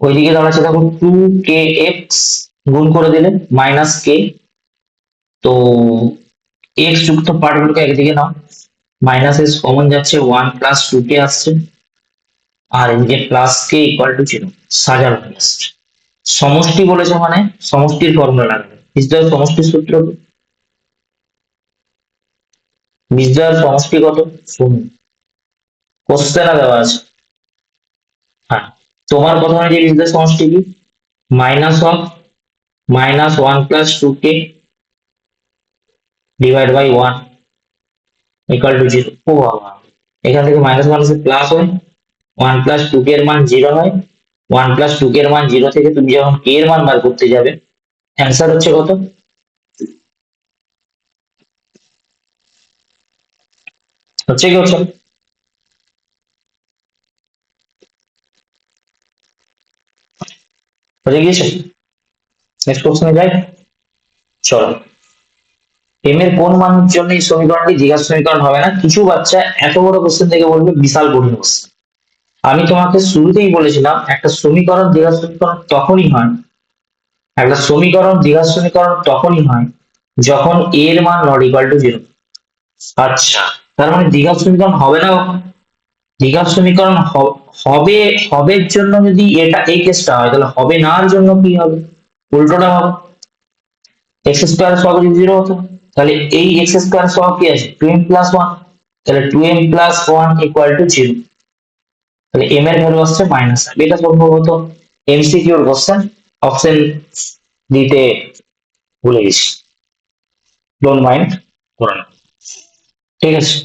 ওইদিকে দাঁড়াচ্ছে দেখো 2kx, গুণ করে দিলে মাইনাস কে, তো এক্স যুক্ত পার্টগুলোকে একদিকে নাও, মাইনাস এস কমন যাচ্ছে, 1 প্লাস 2k আসছে, আর এদিকে প্লাস কে ইকুয়াল টু 0। সাজানো জাস্ট। সমষ্টি বলেছে মানে সমষ্টির ফর্মুলা লাগবে। বীজদ্বয়ের সমষ্টির সূত্র কি? বীজদ্বয়ের সমষ্টি কত? শূন্য। কোশ্চেনে দেওয়া আছে। হ্যাঁ, তোমার কথা অনুযায়ী বীজদ্বয়ের সমষ্টি কি? -1 ডিভাইড বাই 1 ইকুয়াল টু 0। ও বাবা, এখান থেকে মাইনাস মাইনাসে প্লাস হয়, 1 প্লাস 2k এর মান 0 হয়। 1 প্লাস 2k এর মান 0 থেকে তুমি যখন k এর মান বার করতে যাবে, অ্যান্সার হচ্ছে কত? হচ্ছে কি হচ্ছে? হয়ে গিয়েছে। নেক্সট কোশ্চেনে যাই। চলো। এম এর কোন মানের জন্য এই সমীকরণটি দ্বিঘাত সমীকরণ হবে না? কিছু বাচ্চা এত বড় কোশ্চেন থেকে বলবে বিশাল কঠিন কোশ্চেন। আমি তোমাকে শুরুতেই বলেছিলাম একটা সমীকরণ দ্বিঘাত সমীকরণ তখনই হয়, একটা সমীকরণ দ্বিঘাত সমীকরণ তখনই হয় যখন a এর মান নট ইকুয়াল টু 0। আচ্ছা, তার মানে দ্বিঘাত সমীকরণ হবে না কখন? দ্বিঘাত সমীকরণ হবে, হবের জন্য যদি এটা এই কেসটা হয়, তাহলে হবে নার জন্য কি হবে? উল্টোটা হবে। এক্স স্কোয়ার সহ যদি 0 হতো, তাহলে এই এক্স স্কোয়ার সহ কি আছে? 2m+1। তাহলে 2m+1 ইকুয়াল টু 0। তাহলে m এর ভ্যালু আসছে মাইনাস। এটা সম্ভবত এমসিকিউর কোশ্চেন, অপশন দিতে ভুলে গেছি, ডোন্ট মাইন্ড করে নাও। ঠিক আছে,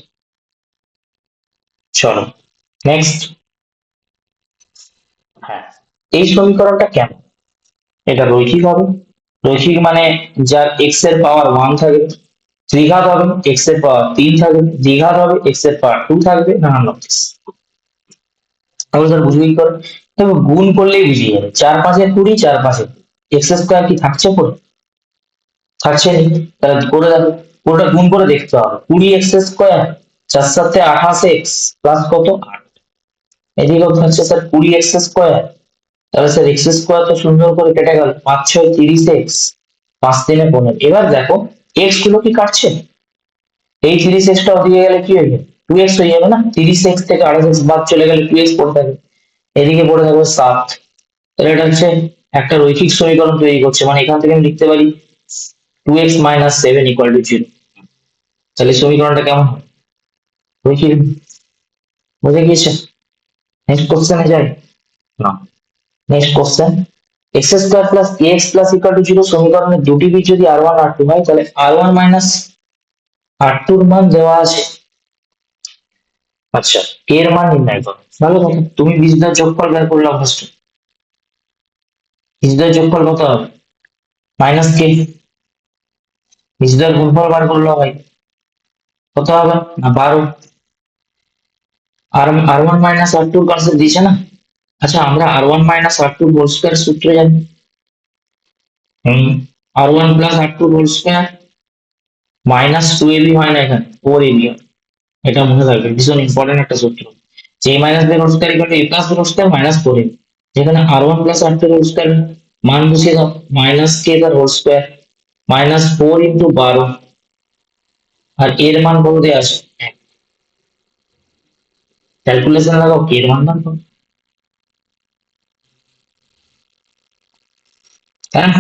চলো নেক্সট। হ্যাঁ, এই সমীকরণটা কেমন? এটা রৈখিক হবে। রৈখিক মানে যার এক্স এর পাওয়ার 1 থাকবে। ত্রিঘাত হবে, এক্স এর পাওয়ার 3 থাকবে। দ্বিঘাত হবে, এক্স এর পাওয়ার 2 থাকবে, নানান রকম। তাহলে স্যার বুঝবে কি করে? তবে গুণ করলেই বুঝিয়ে যাবে। 4×5=20, 4×5=20। এক্স স্কোয়ার কি থাকছে পড়ে? থাকছে নি। তাহলে করে দেখো, পুরোটা গুণ করে দেখতে হবে। 20x², 4×7=28x প্লাস কত? 8। এদিকেও থাকছে স্যার 20x²। তাহলে স্যার এক্স স্কোয়ার তো সুন্দর করে কেটে গেল, 5×6=30x, 5×3=15। এবার দেখো এক্স গুলো কি কাটছে? এই 30x টা ওদিকে গেলে কি হয়ে যাবে? 2x হয়ে যাবে না? 30x থেকে 28x বাদ চলে গেলে 2x পড়ে থাকবে, এদিকে পড়ে থাকবে 7। তাহলে এটা হচ্ছে একটা রৈখিক সমীকরণ তৈরি করছে, মানে এখান থেকে আমি লিখতে পারি 2x-7 ইকুয়াল টু 0। তাহলে সমীকরণটা কেমন হয়? রৈখিক। বুঝে গিয়েছে? নেক্সট কোশ্চেনে যাই না। Next question. X square plus A X plus equal to 0 সমীকরণের দুটি বীজ যদি r1 r2 হয়, তাহলে r1 মাইনাস r2 এর মান দেওয়া আছে। আচ্ছা, কে এর মান নির্ণয় করো। ভালো কথা, তুমি বীজদ্বয়ের যোগফল বের করলে অভ্যস্ত। বীজদ্বয়ের যোগফল কত হবে? মাইনাস কে। বীজদ্বয়ের গুণফল বার করলে হয় কত হবে? না 12। R one minus R two concept দিয়েছে না। আচ্ছা, আমরা R one minus R two whole square সূত্র জানি। R one plus R two whole square minus two AB হয় না, এখানে ফোর এবি হয়। এটা মনে রাখবে, ভীষণ ইম্পর্টেন্ট একটা সূত্র। যে minus B whole square equal to A plus B whole square minus four AB. যেখানে R one plus R two whole square মান বসিয়ে দাও, মাইনাস কে তার whole square minus four into 12, আর এর মান কত দেওয়া আছে? ক্যালকুলেশন লাগাও, কে এর মান মান পাবো। হ্যাঁ,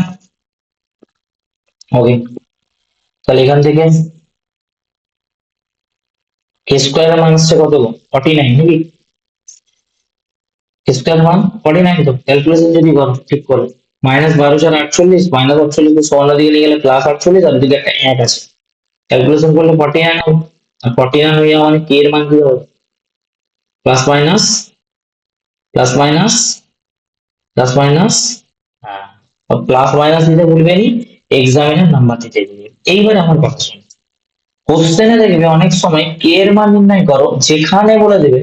ওকে। তাহলে এখান থেকে কে স্কোয়ার মান আসছে কত? 49 নাকি? কে স্কোয়ার মান 49, তো ক্যালকুলেশন যদি করো ঠিক করে, মাইনাস 12 4 48, মাইনাস 48 অন্য দিকে নিয়ে গেলে প্লাস 48, আর দিকে একটা এক আছে, ক্যালকুলেশন করলে 49 হবে। আর 49 হয়ে যাওয়া মানে কে এর মান কি হবে? Plus minus plus minus plus minus, হ্যাঁ, প্লাস মাইনাস দিতে ভুলবে নি, এক্সামিনের নাম্বার দিতে ভুলবে। এইবার আমার কথা শুনে, কোশ্চেনে দেখবে অনেক সময় কে এর মান নির্ণয় করো, যেখানে বলে দেবে,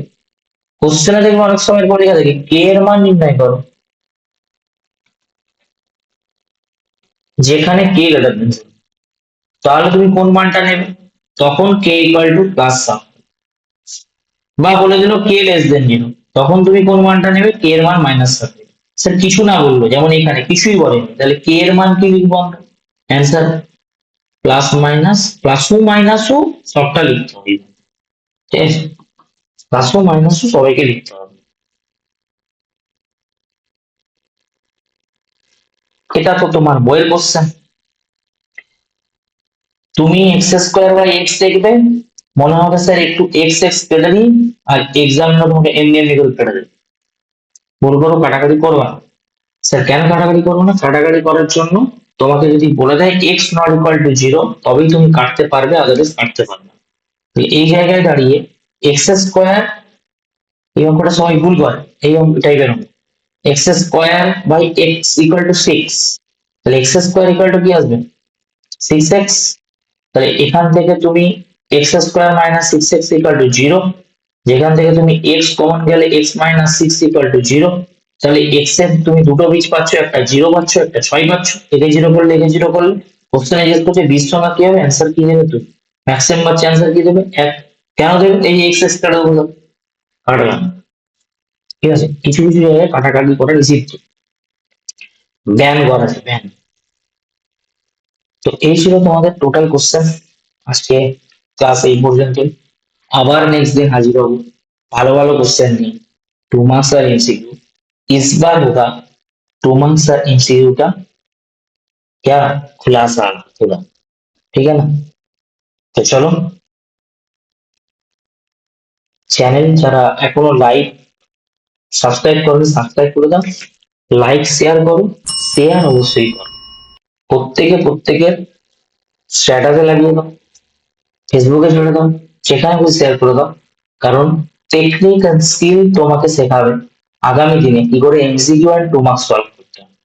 কোশ্চেনে দেখবে অনেক সময় পরে লেখা থাকে কে এর মান নির্ণয় করো, যেখানে কে গ্রেটার দেন, তাহলে তুমি কোন মানটা নেবে? তখন কে ইকুয়াল টু প্লাস সাম, বা বলে দিল কে লেস দেন 0, তখন তুমি কোন মানটা নেবে? কে এর মান মাইনাস সাম। স্যার কিছু না বললো, যেমন এখানে কিছুই বলেনি, তাহলে কে এর মান কি লিখবো আমরা? অ্যান্সার প্লাস মাইনাস, প্লাসও মাইনাসও সবটা লিখতে হবে, ঠিক আছে? প্লাসও মাইনাসও সবাইকে লিখতে হবে। এটা তো তোমার বইয়ের কোশ্চেন। তুমি এক্স স্কোয়ার বাই এক্স দেখবে, মনে হবে স্যার একটু এক্স এক্স কেটে দিই, আর এক্সামিনার তোমাকে এমনি এমনি করে কেটে দেবে, বড় বড় কাটাকাটি করবা না। স্যার কেন কাটাকাটি করবো না? কাটাকাটি করার জন্য তোমাকে যদি বলে দেয় এক্স নট ইকুয়াল টু 0, তবেই তুমি কাটতে পারবে, আদারওয়াইজ কাটতে পারবে না। তো এই জায়গায় দাঁড়িয়ে এক্স স্কোয়ার, এই অঙ্কটা সবাই ভুল করে, এই অঙ্ক টাইপের অঙ্ক, x square by x equal to 6, তাহলে এক্স স্কোয়ার ইকুয়াল টু কি আসবে? 6x। তাহলে এখান থেকে তুমি x square minus 6x equal to 0, যেখান থেকে তুমি এক্স কমন গেলে এক্স মাইনাস 6 ইকুয়াল টু 0, তাহলে এক্স এর তুমি দুটো বীজ পাচ্ছ, একটা 0 পাচ্ছ, একটা 6 পাচ্ছ, একে 0 করলে একে 0 করলে, কোশ্চেনে জিজ্ঞেস করছে 20 সংখ্যা কি হবে, অ্যান্সার কি দেবে? তুমি ম্যাক্সিমাম বাচ্চা অ্যান্সার কি দেবে? 1। কেন দেবে? এই এক্স এক্স কাটা দেবো, কাটলাম, ঠিক আছে? কিছু কিছু জায়গায় কাটাকাটি করে রিসিভ ব্যান করা আছে, ব্যান। তো এই ছিল তোমাদের টোটাল কোশ্চেন, আজকে ক্লাস এই পর্যন্ত। আবার নেক্সট দিন हाजिर হব ভালো ভালো क्वेश्चन নিয়ে, 2 मार्क्स का एमसीक्यू। इस बार होगा 2 मार्क्स का एमसीक्यू का क्या खुलासा होगा, ठीक है ना? तो चलो, চ্যানেল যারা এখনো লাইক সাবস্ক্রাইব করবে সাবস্ক্রাইব করে দাও, লাইক শেয়ার করো, শেয়ার অবশ্যই করো, প্রত্যেকের স্ট্যাটাসে লাগিয়ে দাও, ফেসবুকে ছেড়ে দাও, সেখানে খুব শেয়ার করে দাও। কারণ টেকনিক এন্ড স্কিল তোমাকে শেখাবে আগামী দিনে কি করে এমসিকিউ আর 2 মার্কস সলভ করতে হবে,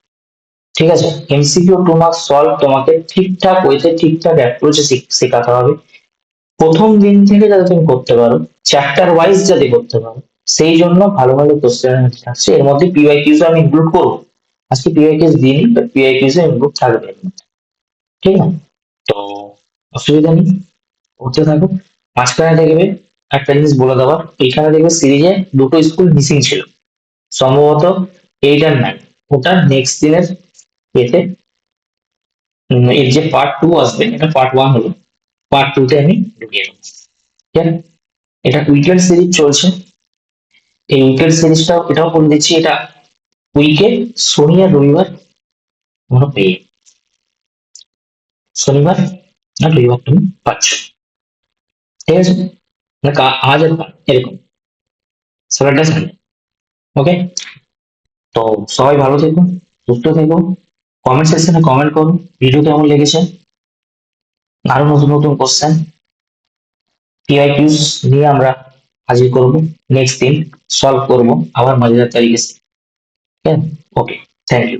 ঠিক আছে? এমসিকিউ 2 মার্কস সলভ তোমাকে ঠিকঠাক ওয়েতে ঠিকঠাক অ্যাপ্রোচে শেখাতে হবে। প্রথম দিন থেকে যাতে তুমি করতে পারো, চ্যাপ্টার ওয়াইজ যাতে করতে পারো, সেই জন্য ভালো ভালো কোশ্চেন থাকছে, এর মধ্যে পিওয়াইকিউস আমি ইনক্লুড করবো। আজকে পিওয়াইকিউস দিইনি, বাট পিওয়াইকিউস ইনক্লুড থাকবে এর মধ্যে, ঠিক আছে? তো অসুবিধা নেই, করতে থাকো। মাঝখানে দেখবে একটা জিনিস বলে দেওয়ার, এইখানে দেখবে সিরিজে দুটো স্কুল মিসিং ছিল, সম্ভবত 8 আর 9, ওটা নেক্সট দিনের এতে এর যে পার্ট 2 আসবে, এটা পার্ট 1 হলো, পার্ট 2 তে আমি ঢুকিয়ে দেবো, ঠিক আছে? এটা উইকেন্ড সিরিজ চলছে, এই উইকেন্ড সিরিজটাও এটাও বলে দিচ্ছি, এটা উইকে শনি আর রবিবার মনে পেয়ে, শনিবার আর রবিবার তুমি পাচ্ছ, ঠিক আছে? না আজ আর কাল এরকম, স্যাটারডে সানডে, ওকে? তো সবাই ভালো থেকো, সুস্থ থেকো, কমেন্ট সেকশনে কমেন্ট করো ভিডিও কেমন লেগেছে, আরো নতুন নতুন কোশ্চেন পিআইকিউস নিয়ে আমরা হাজির করব, নেক্সট দিন সলভ করব আবার মজাদার তরিকে से, ওকে, থ্যাংক ইউ।